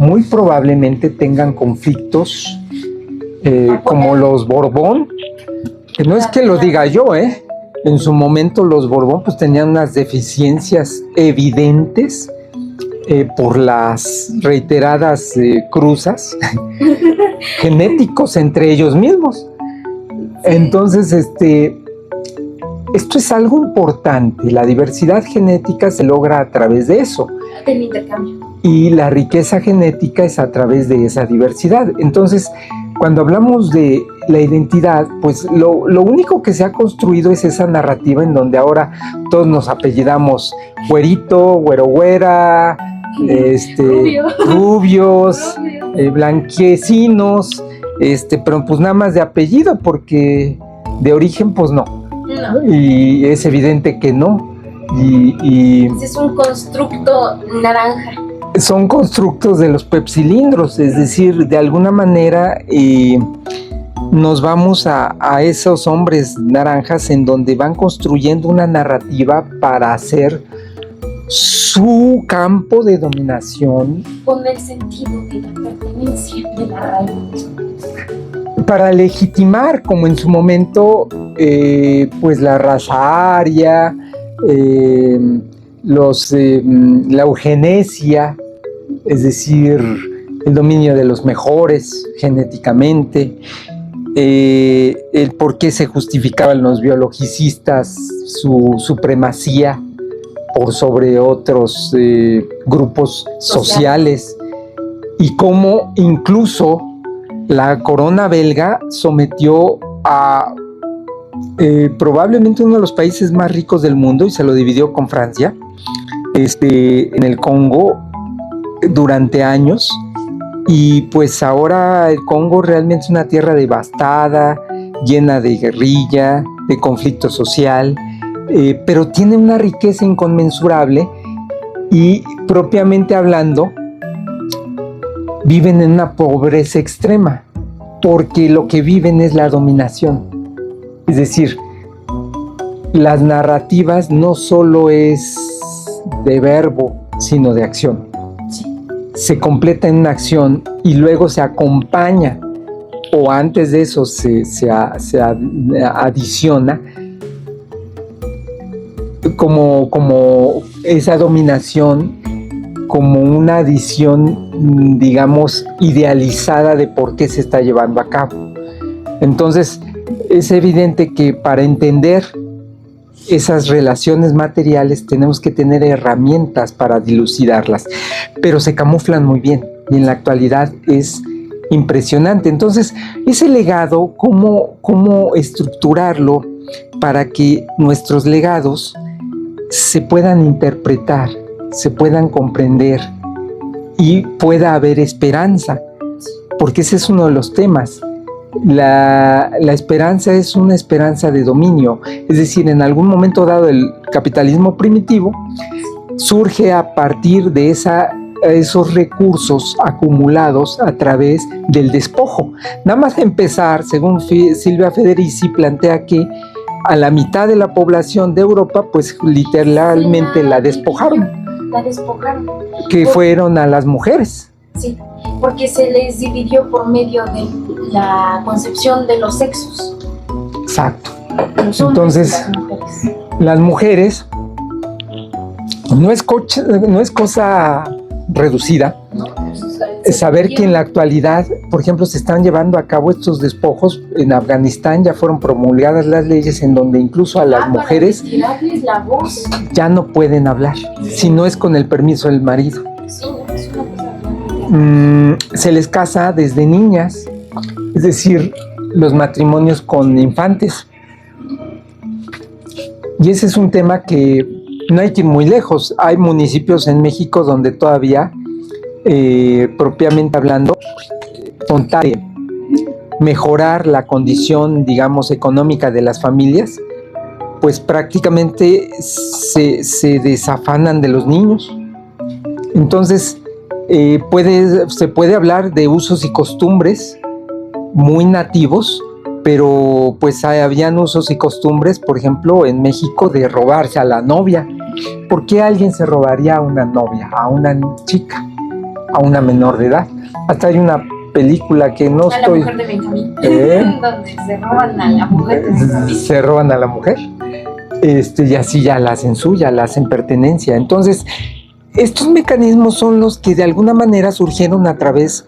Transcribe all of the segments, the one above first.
muy probablemente tengan conflictos como los Borbón, que no es que lo diga yo, en su momento los Borbón pues tenían unas deficiencias evidentes por las reiteradas cruzas genéticos entre ellos mismos. Entonces, esto es algo importante. La diversidad genética se logra a través de eso. Del intercambio. Y la riqueza genética es a través de esa diversidad. Entonces, cuando hablamos de la identidad, pues lo único que se ha construido es esa narrativa en donde ahora todos nos apellidamos güerito, güero güera, rubios, blanquecinos, pero pues nada más de apellido, porque de origen pues no. Y es evidente que no. Ese es un constructo naranja. Son constructos de los pepsilindros, es decir, de alguna manera nos vamos a esos hombres naranjas en donde van construyendo una narrativa para hacer su campo de dominación. Con el sentido de la pertenencia, de la raíz. Para legitimar, como en su momento, pues la raza aria, la eugenesia, es decir, el dominio de los mejores genéticamente, el por qué se justificaban los biologicistas su supremacía por sobre otros grupos sociales, y cómo incluso la corona belga sometió a probablemente uno de los países más ricos del mundo, y se lo dividió con Francia, en el Congo durante años. Y pues ahora el Congo realmente es una tierra devastada, llena de guerrilla, de conflicto social, pero tiene una riqueza inconmensurable, y propiamente hablando viven en una pobreza extrema, porque lo que viven es la dominación. Es decir, las narrativas no solo es de verbo, sino de acción. Sí. Se completa en una acción y luego se acompaña, o antes de eso se adiciona como esa dominación, como una adición, digamos, idealizada de por qué se está llevando a cabo. Entonces, es evidente que para entender esas relaciones materiales tenemos que tener herramientas para dilucidarlas, pero se camuflan muy bien, y en la actualidad es impresionante. Entonces, ese legado, ¿cómo estructurarlo para que nuestros legados se puedan interpretar, se puedan comprender y pueda haber esperanza? Porque ese es uno de los temas. La esperanza es una esperanza de dominio, es decir, en algún momento dado el capitalismo primitivo surge a partir de esos recursos acumulados a través del despojo. Nada más empezar, según Silvia Federici, plantea que a la mitad de la población de Europa, pues literalmente la despojaron. Que fueron a las mujeres. Sí, porque se les dividió por medio de la concepción de los sexos. Exacto. Entonces, las mujeres no es cosa reducida. Saber que en la actualidad, por ejemplo, se están llevando a cabo estos despojos. En Afganistán ya fueron promulgadas las leyes en donde incluso a las mujeres la voz. Ya no pueden hablar, si no es con el permiso del marido. Sí, es una cosa se les casa desde niñas, es decir, los matrimonios con infantes. Y ese es un tema que no hay que ir muy lejos. Hay municipios en México donde todavía, propiamente hablando, contar mejorar la condición, digamos, económica de las familias, pues prácticamente se desafanan de los niños. Entonces, se puede hablar de usos y costumbres muy nativos, pero pues habían usos y costumbres, por ejemplo, en México, de robarse a la novia. ¿Por qué alguien se robaría a una novia, a una chica? a una menor de edad. Hasta hay una película que no A la estoy... mujer de Benjamín, donde se roban a la mujer de Benjamín. Se roban a la mujer, y así ya la hacen suya, la hacen pertenencia. Entonces, estos mecanismos son los que de alguna manera surgieron a través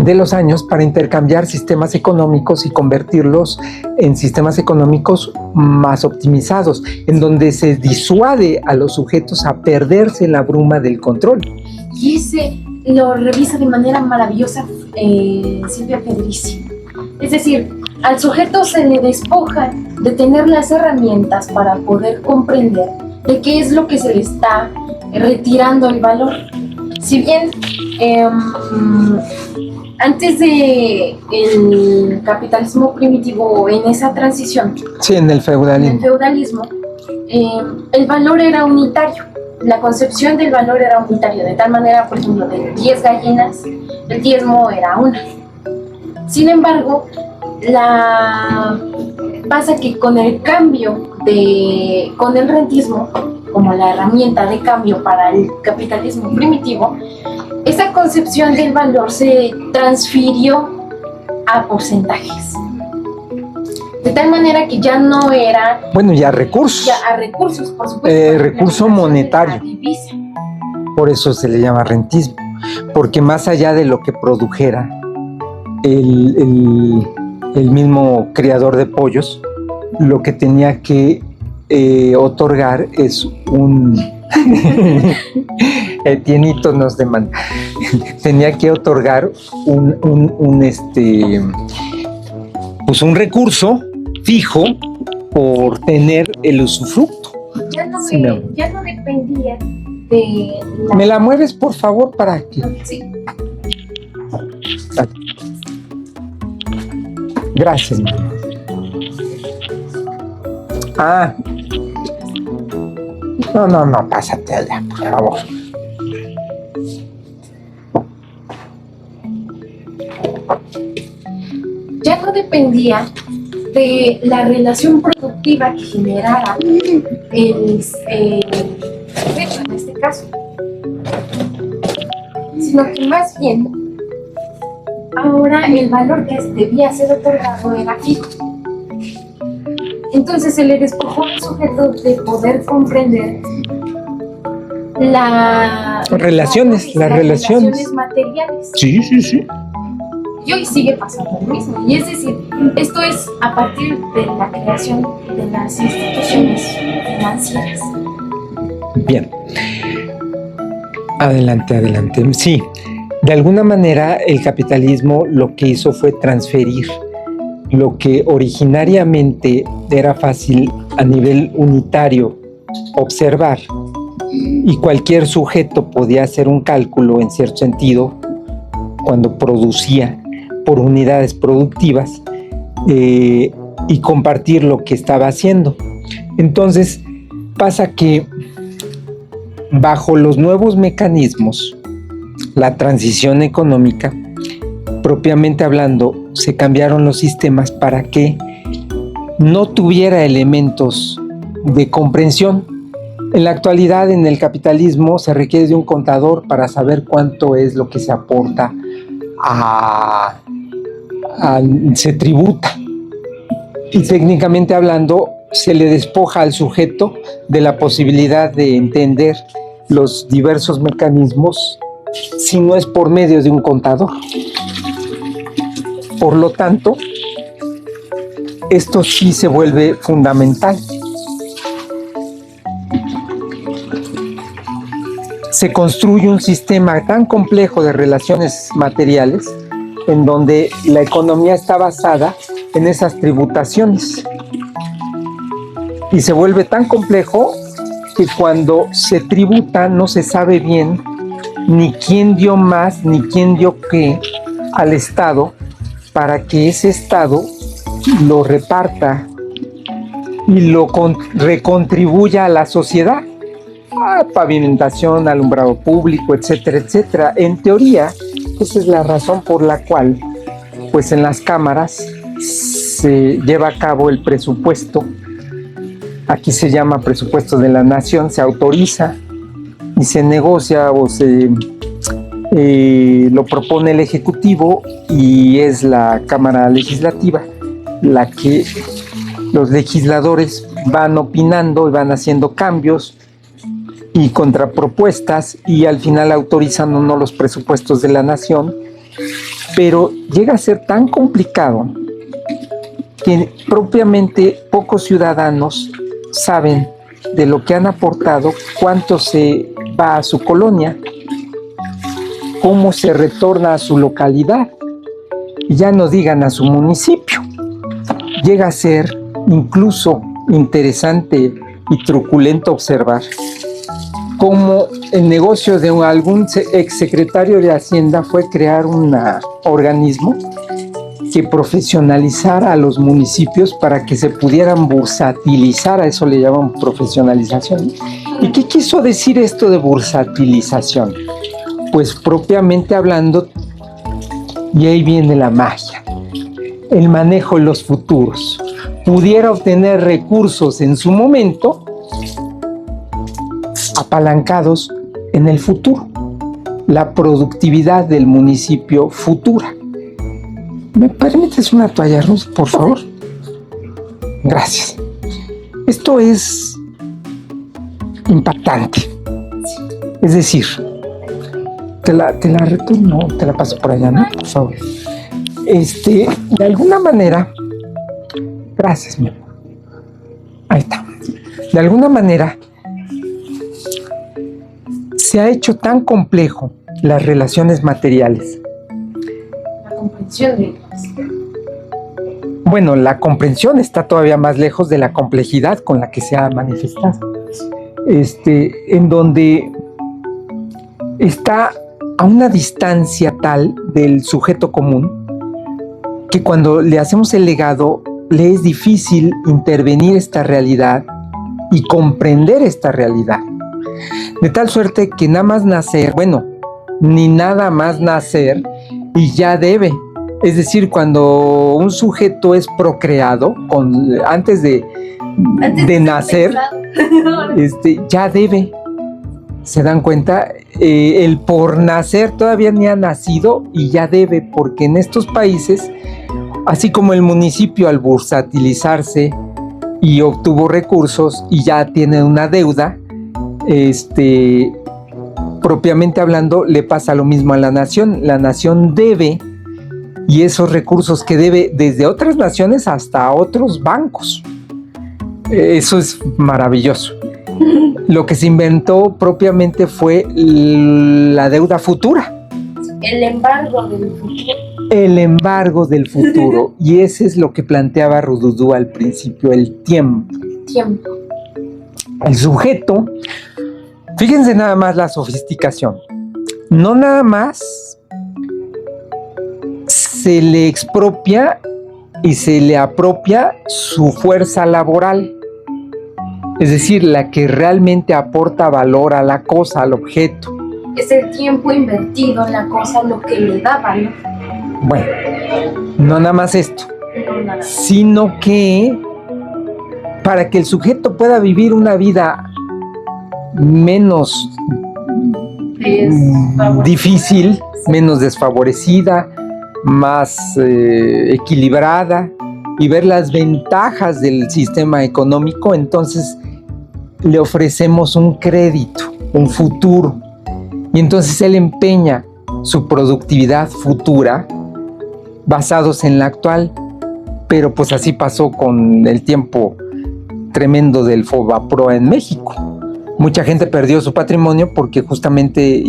de los años para intercambiar sistemas económicos y convertirlos en sistemas económicos más optimizados, en donde se disuade a los sujetos a perderse en la bruma del control. Y ese lo revisa de manera maravillosa Silvia Federici. Es decir, al sujeto se le despoja de tener las herramientas para poder comprender de qué es lo que se le está retirando el valor. Si bien antes de el capitalismo primitivo, en esa transición, Sí, en el feudalismo. El valor era unitario. La concepción del valor era unitario, de tal manera, por ejemplo, de 10 gallinas, el diezmo era una. Sin embargo, pasa que con el cambio con el rentismo, como la herramienta de cambio para el capitalismo primitivo, esa concepción del valor se transfirió a porcentajes. De tal manera que ya no era... Bueno, ya recursos. Ya a recursos, por supuesto. Recurso monetario. La divisa. Por eso se le llama rentismo. Porque más allá de lo que produjera el mismo criador de pollos, lo que tenía que otorgar es un... Tienito nos demanda. Tenía que otorgar un recurso fijo por tener el usufructo. Ya no Sí, dependía de la... ¿Me la mueves, por favor, para que... Sí. Gracias. Ah. No, pásate allá, por favor. Ya no dependía de la relación productiva que generara el sujeto en este caso, sino que más bien ahora el valor que debía ser otorgado era fijo. Entonces se le despojó al sujeto de poder comprender las relaciones materiales. Sí. Y hoy sigue pasando lo mismo. Y es decir, esto es a partir de la creación de las instituciones financieras. Bien. Adelante. Sí, de alguna manera el capitalismo lo que hizo fue transferir lo que originariamente era fácil a nivel unitario observar, y cualquier sujeto podía hacer un cálculo en cierto sentido cuando producía por unidades productivas, y compartir lo que estaba haciendo. Entonces pasa que bajo los nuevos mecanismos, la transición económica, propiamente hablando, se cambiaron los sistemas para que no tuviera elementos de comprensión. En la actualidad, en el capitalismo, se requiere de un contador para saber cuánto es lo que se aporta se tributa. Y técnicamente hablando, se le despoja al sujeto de la posibilidad de entender los diversos mecanismos si no es por medio de un contador. Por lo tanto, esto sí se vuelve fundamental. Se construye un sistema tan complejo de relaciones materiales en donde la economía está basada en esas tributaciones. Y se vuelve tan complejo que cuando se tributa no se sabe bien ni quién dio más ni quién dio qué al Estado para que ese Estado lo reparta y lo recontribuya a la sociedad. Pavimentación, alumbrado público, etcétera, etcétera. En teoría, esa es la razón por la cual, pues en las cámaras se lleva a cabo el presupuesto. Aquí se llama presupuesto de la nación, se autoriza y se negocia o lo propone el Ejecutivo y es la Cámara Legislativa la que los legisladores van opinando y van haciendo cambios y contrapropuestas y al final autorizan o no los presupuestos de la nación, pero llega a ser tan complicado que propiamente pocos ciudadanos saben de lo que han aportado, cuánto se va a su colonia, cómo se retorna a su localidad, y ya no digan a su municipio. Llega a ser incluso interesante y truculento observar cómo el negocio de algún exsecretario de Hacienda fue crear un organismo que profesionalizara a los municipios para que se pudieran bursatilizar, a eso le llaman profesionalización. ¿Y qué quiso decir esto de bursatilización? Pues propiamente hablando, y ahí viene la magia, el manejo de los futuros. Pudiera obtener recursos en su momento apalancados en el futuro. La productividad del municipio futura. ¿Me permites una toalla, Ruth, por favor? Gracias. Esto es impactante. Es decir, te la retorno, te la paso por allá, ¿no? Por favor. De alguna manera, gracias, mi amor. Ahí está. De alguna manera, se ha hecho tan complejo las relaciones materiales. La comprensión de ellas. Bueno, la comprensión está todavía más lejos de la complejidad con la que se ha manifestado. En donde está a una distancia tal del sujeto común que cuando le hacemos el legado le es difícil intervenir esta realidad y comprender esta realidad. De tal suerte que nada más nacer, bueno, ni nada más nacer y ya debe. Es decir, cuando un sujeto es procreado, antes de nacer, ya debe. ¿Se dan cuenta? El por nacer todavía ni ha nacido y ya debe, porque en estos países, así como el municipio al bursatilizarse y obtuvo recursos y ya tiene una deuda, propiamente hablando, le pasa lo mismo a la nación. La nación debe, y esos recursos que debe desde otras naciones hasta otros bancos. Eso es maravilloso. Lo que se inventó propiamente fue la deuda futura. El embargo del futuro. El embargo del futuro. Y ese es lo que planteaba Roududú al principio, el tiempo. Tiempo. El sujeto, fíjense nada más la sofisticación. No nada más se le expropia y se le apropia su fuerza laboral. Es decir, la que realmente aporta valor a la cosa, al objeto. Es el tiempo invertido en la cosa lo que le da valor. Bueno, no nada más esto, sino que para que el sujeto pueda vivir una vida menos difícil, menos desfavorecida, más equilibrada y ver las ventajas del sistema económico, entonces le ofrecemos un crédito, un futuro, y entonces él empeña su productividad futura basados en la actual, pero pues así pasó con el tiempo tremendo del Fobaproa en México. Mucha gente perdió su patrimonio porque justamente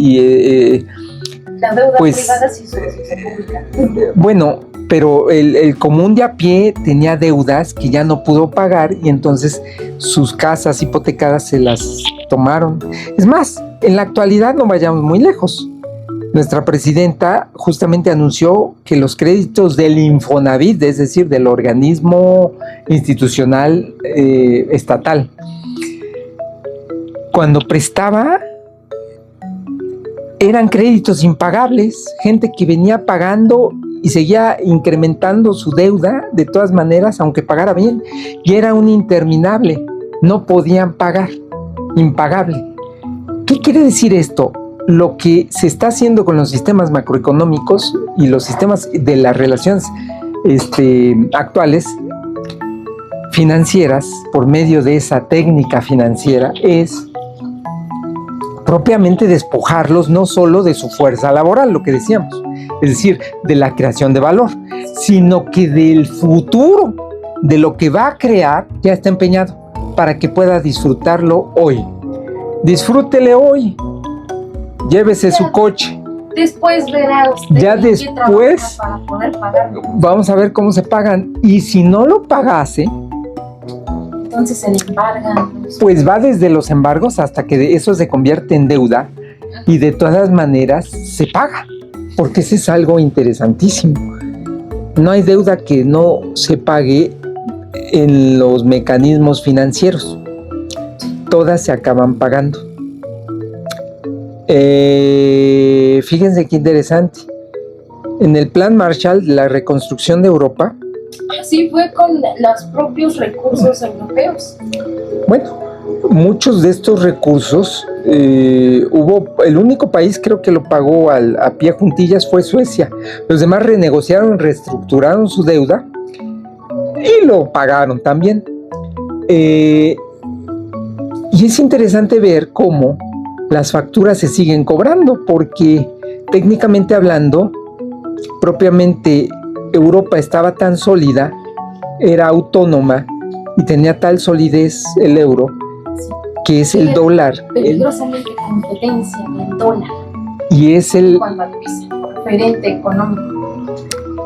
la deuda privada se hizo pública. Bueno, pero el común de a pie tenía deudas que ya no pudo pagar y entonces sus casas hipotecadas se las tomaron. Es más, en la actualidad no vayamos muy lejos. Nuestra presidenta justamente anunció que los créditos del Infonavit, es decir, del organismo institucional estatal, cuando prestaba, eran créditos impagables, gente que venía pagando y seguía incrementando su deuda de todas maneras, aunque pagara bien, y era un interminable, no podían pagar, impagable. ¿Qué quiere decir esto? Lo que se está haciendo con los sistemas macroeconómicos y los sistemas de las relaciones actuales financieras, por medio de esa técnica financiera, es propiamente despojarlos no solo de su fuerza laboral, lo que decíamos, es decir, de la creación de valor, sino que del futuro, de lo que va a crear, ya está empeñado para que pueda disfrutarlo hoy. Disfrútele hoy, llévese su coche. Después verá usted ya qué después trabaja para poder pagarlo. Vamos a ver cómo se pagan. Y si no lo pagase, Entonces se le embargan. pues va desde los embargos hasta que eso se convierte en deuda y de todas maneras se paga, porque eso es algo interesantísimo. No hay deuda que no se pague en los mecanismos financieros. Todas se acaban pagando. Fíjense qué interesante. En el Plan Marshall, la reconstrucción de Europa, Así fue con los propios recursos europeos. bueno, muchos de estos recursos, el único país creo que lo pagó a pie juntillas fue Suecia. Los demás renegociaron, reestructuraron su deuda y lo pagaron también. Y es interesante ver cómo las facturas se siguen cobrando, porque técnicamente hablando, propiamente Europa estaba tan sólida, era autónoma y tenía tal solidez el euro, que es el dólar. Peligrosamente competencia del dólar. Y es el... Cuando dice referente económico.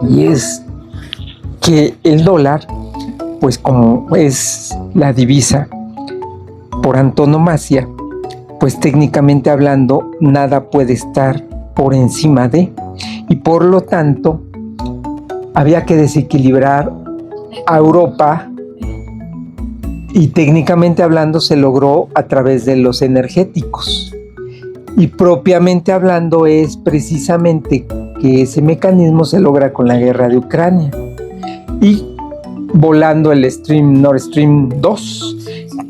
Y es que el dólar, pues como es la divisa por antonomasia, pues técnicamente hablando, nada puede estar por encima de, y por lo tanto, había que desequilibrar a Europa, y técnicamente hablando se logró a través de los energéticos. Y propiamente hablando es precisamente que ese mecanismo se logra con la guerra de Ucrania y volando el Nord Stream 2,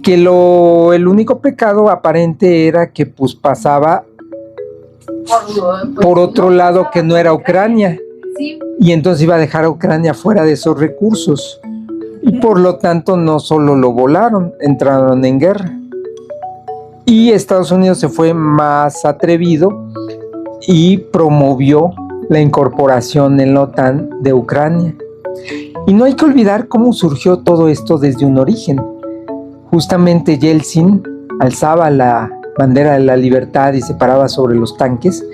que el único pecado aparente era que pues pasaba por otro lado que no era Ucrania. Sí. Y entonces iba a dejar a Ucrania fuera de esos recursos. Y por lo tanto no solo lo volaron, entraron en guerra. Y Estados Unidos se fue más atrevido y promovió la incorporación en la OTAN de Ucrania. Y no hay que olvidar cómo surgió todo esto desde un origen. Justamente Yeltsin alzaba la bandera de la libertad y se paraba sobre los tanques,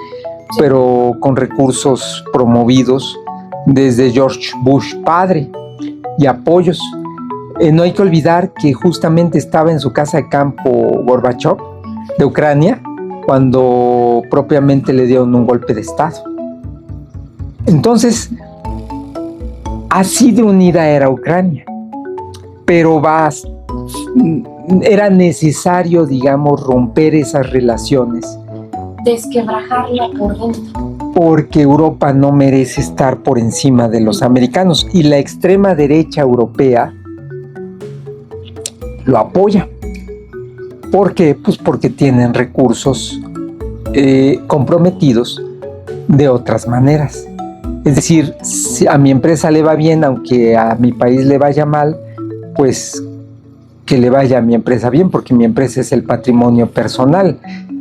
pero con recursos promovidos desde George Bush padre y apoyos. No hay que olvidar que justamente estaba en su casa de campo Gorbachev de Ucrania cuando propiamente le dieron un golpe de estado. Entonces, así de unida era Ucrania, pero era necesario, digamos, romper esas relaciones. Desquebrajarla por dentro. Porque Europa no merece estar por encima de los americanos, y la extrema derecha europea lo apoya. ¿Por qué? Pues porque tienen recursos comprometidos de otras maneras. Es decir, si a mi empresa le va bien, aunque a mi país le vaya mal, pues que le vaya a mi empresa bien, porque mi empresa es el patrimonio personal.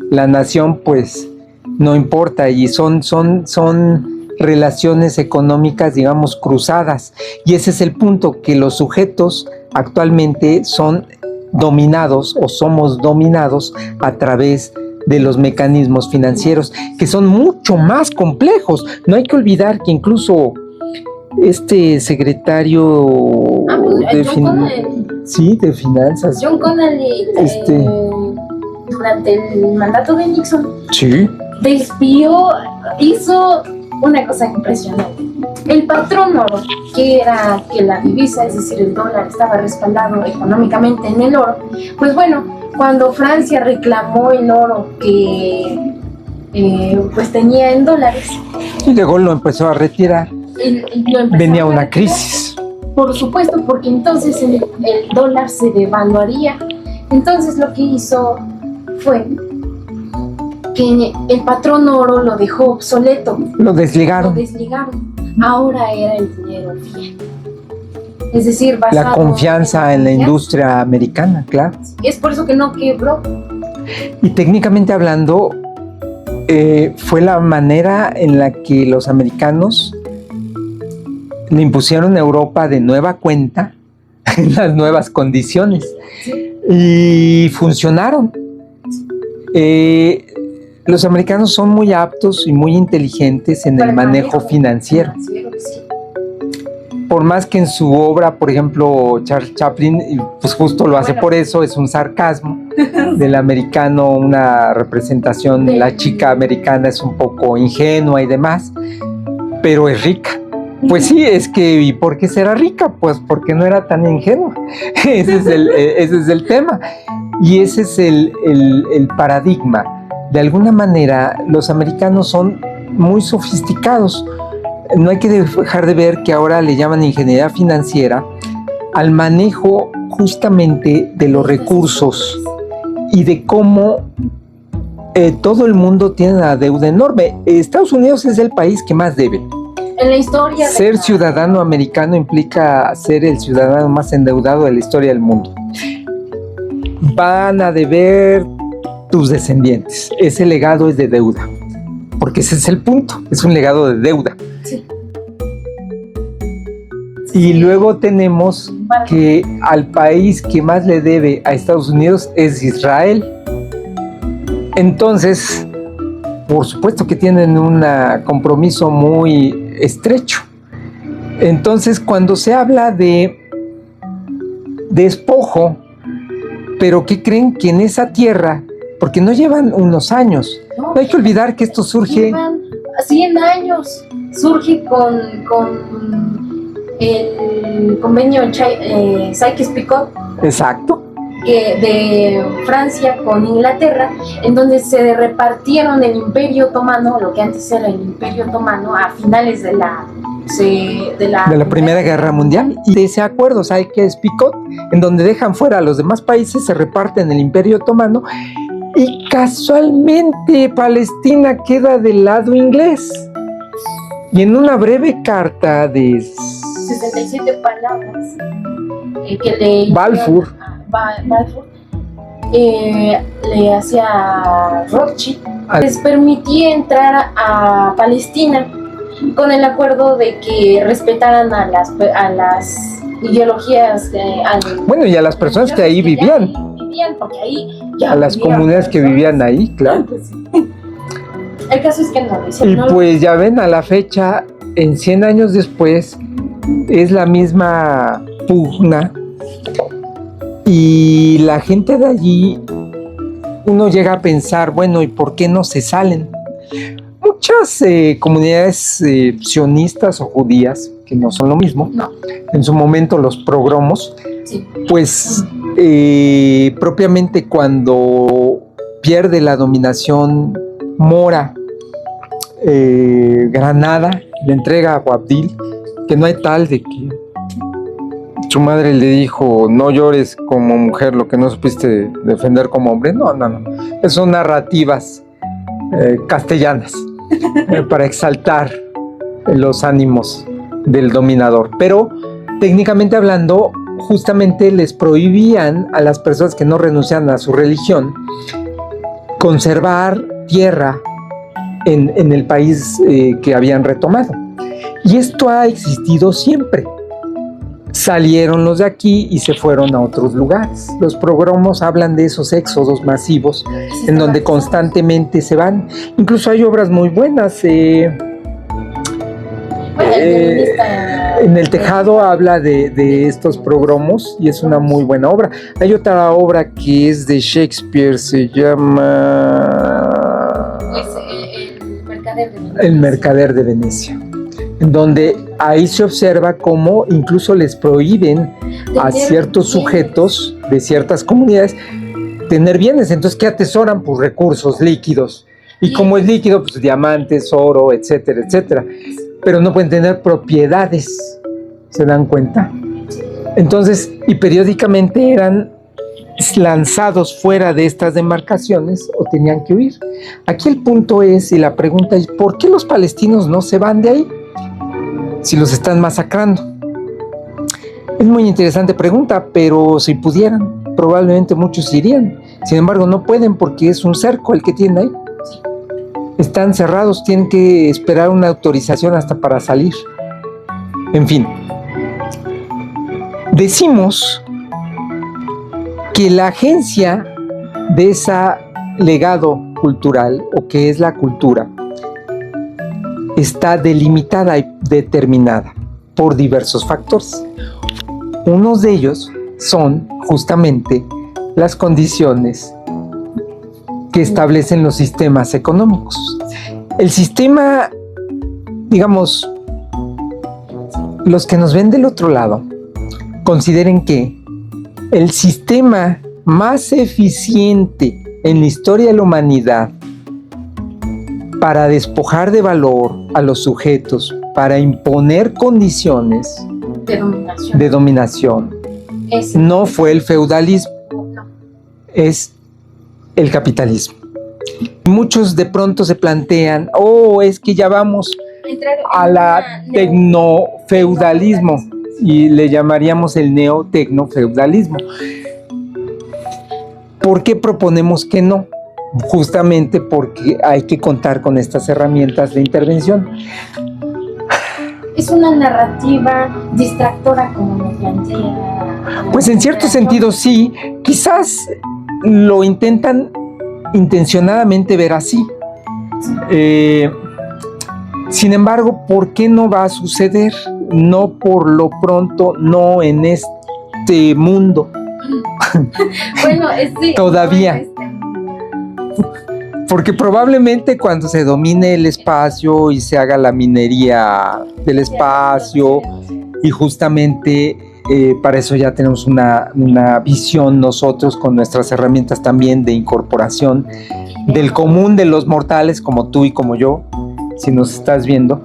La nación, pues, no importa, y son relaciones económicas, digamos, cruzadas. Y ese es el punto, que los sujetos actualmente son dominados o somos dominados a través de los mecanismos financieros, que son mucho más complejos. No hay que olvidar que incluso este secretario de finanzas, John Connally, durante el mandato de Nixon, sí, desvió, hizo una cosa impresionante. El patrón oro, que era que la divisa, es decir, el dólar, estaba respaldado económicamente en el oro, pues bueno, cuando Francia reclamó el oro que pues tenía en dólares, y luego lo empezó a retirar, venía una crisis. Por supuesto, porque entonces el dólar se devaluaría. Entonces lo que hizo fue que el patrón oro lo dejó obsoleto. Lo desligaron. Lo desligaron. Ahora era el dinero fiat. Es decir, basado La confianza en la industria americana, claro. Es por eso que no quebró. Y técnicamente hablando, fue la manera en la que los americanos le impusieron a Europa de nueva cuenta en las nuevas condiciones. Sí. Y funcionaron. Los americanos son muy aptos y muy inteligentes en el manejo financiero. Sí. Por más que en su obra, por ejemplo, Charles Chaplin, pues justo lo hace por eso, es un sarcasmo del americano, una representación, la chica americana es un poco ingenua y demás, pero es rica. Pues sí, es que, ¿y por qué será rica? Pues porque no era tan ingenua. Ese es el tema. Y ese es el paradigma. De alguna manera, los americanos son muy sofisticados. No hay que dejar de ver que ahora le llaman ingeniería financiera al manejo justamente de los recursos y de cómo todo el mundo tiene una deuda enorme. Estados Unidos es el país que más debe. En la historia. Ser ciudadano americano implica ser el ciudadano más endeudado de la historia del mundo. Van a deber tus descendientes. Ese legado es de deuda. Porque ese es el punto. Es un legado de deuda. Sí. Y luego tenemos que al país que más le debe a Estados Unidos es Israel. Entonces, por supuesto que tienen un compromiso muy estrecho. Entonces, cuando se habla de despojo, pero ¿qué creen? Que en esa tierra, porque no llevan unos años, no hay que olvidar que esto surge... Llevan 100 años, surge con el convenio Sykes-Picot. Exacto. De Francia con Inglaterra, en donde se repartieron el Imperio Otomano, lo que antes era el Imperio Otomano, a finales de la Primera Guerra Mundial. Y de ese acuerdo, Sykes-Picot, en donde dejan fuera a los demás países, se reparten el Imperio Otomano y casualmente Palestina queda del lado inglés. Y en una breve carta de 67 palabras que le Balfour le hacía Rothschild, les permitía entrar a Palestina con el acuerdo de que respetaran a las ideologías bueno, y a las personas que ahí vivían, porque ahí ya a las comunidades que vivían ahí, claro. El caso es que no lo hicieron. Y pues ya ven, a la fecha, en 100 años después, es la misma pugna. Y la gente de allí, uno llega a pensar, bueno, ¿y por qué no se salen? Muchas comunidades sionistas o judías, que no son lo mismo, no. En su momento los progromos, sí. Pues propiamente cuando pierde la dominación mora Granada, le entrega a Boabdil, que no hay tal de que su madre le dijo, no llores como mujer lo que no supiste defender como hombre. No. Son narrativas castellanas para exaltar los ánimos del dominador. Pero técnicamente hablando, justamente les prohibían a las personas que no renuncian a su religión conservar tierra en el país que habían retomado. Y esto ha existido siempre. Salieron los de aquí y se fueron a otros lugares. Los progromos hablan de esos éxodos masivos en donde constantemente se van. Incluso hay obras muy buenas. En el tejado habla de estos progromos y es una muy buena obra. Hay otra obra que es de Shakespeare, se llama El Mercader de Venecia, en donde ahí se observa cómo incluso les prohíben a ciertos sujetos de ciertas comunidades tener bienes. Entonces, ¿qué atesoran? Pues recursos líquidos. Y como es líquido, pues diamantes, oro, etcétera, etcétera. Pero no pueden tener propiedades, ¿se dan cuenta? Entonces, y periódicamente eran lanzados fuera de estas demarcaciones o tenían que huir. Aquí el punto es, y la pregunta es, ¿por qué los palestinos no se van de ahí si los están masacrando? Es muy interesante pregunta, pero si pudieran, probablemente muchos irían. Sin embargo, no pueden porque es un cerco el que tienen ahí. Están cerrados, tienen que esperar una autorización hasta para salir. En fin, decimos que la agencia de ese legado cultural, o que es la cultura, está delimitada y determinada por diversos factores. Unos de ellos son justamente las condiciones que establecen los sistemas económicos. El sistema, digamos, los que nos ven del otro lado, consideren que el sistema más eficiente en la historia de la humanidad para despojar de valor a los sujetos, para imponer condiciones de dominación, no fue el feudalismo, es el capitalismo. Muchos de pronto se plantean, es que ya vamos a la tecnofeudalismo, y le llamaríamos el neotecnofeudalismo. ¿Por qué proponemos que no? Justamente porque hay que contar con estas herramientas de intervención. Es una narrativa distractora, como lo plantea. Pues en cierto sentido sí, quizás lo intentan intencionadamente ver así. Sin embargo, ¿por qué no va a suceder? No por lo pronto, no en este mundo. Bueno, todavía. Porque probablemente cuando se domine el espacio y se haga la minería del espacio, y justamente para eso ya tenemos una visión nosotros con nuestras herramientas también de incorporación del común de los mortales, como tú y como yo, si nos estás viendo,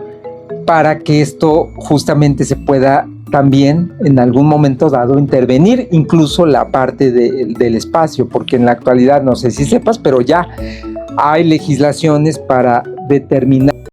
para que esto justamente se pueda también en algún momento dado intervenir incluso la parte del espacio, porque en la actualidad, no sé si sepas, pero ya hay legislaciones para determinar